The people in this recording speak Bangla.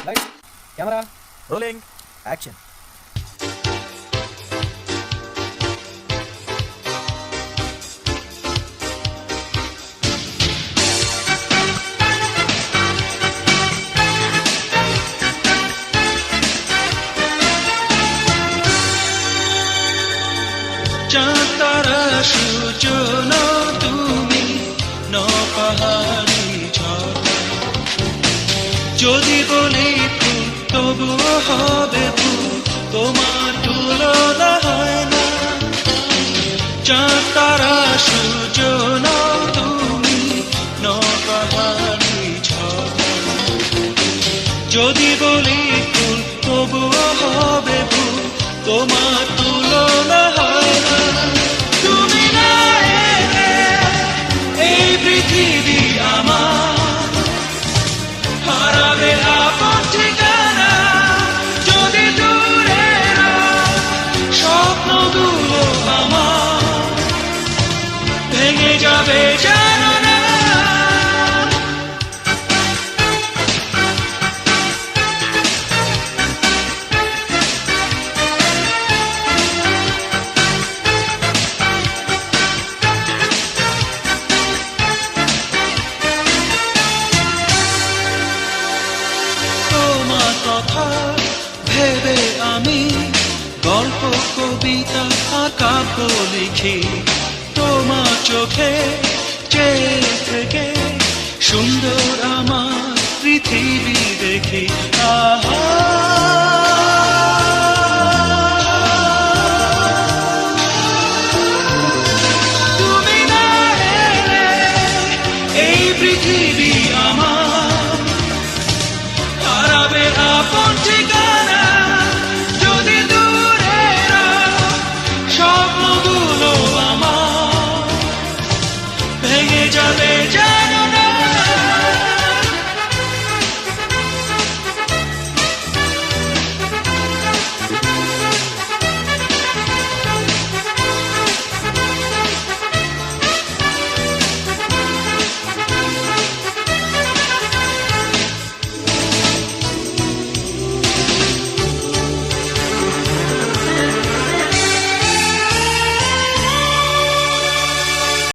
Light, camera, rolling, action. চাঁদ তারা সূর্য তুমি ন পাহাড়ি ঝর্ণা যদি বলি ফুল তবুও হবে ফুল তোমার তুলনা হয় না চাঁদ তারা সূর্য তুমি ন পাহাড়ি ঝর্ণা যদি বলি ফুল তবুও হবে ফুল তোমার তুলনা হয় না তুমি না এলে এই পৃথিবী আমার হারাবে আপন ঠিকানা যদি দূরে স্বপ্নগুলো আমার ভেঙে যাবে জানো না কথা ভেবে আমি গল্প কবিতা আর কাব্য লিখি তোমার চোখে চেয়ে থেকে সুন্দর আমার পৃথিবী দেখি আহা তুমি না এলে এই পৃথিবী আমার হারাবে আপন ঠিকানা যদি দূরে স্বপ্নগুলো আমার ভেঙে যাবে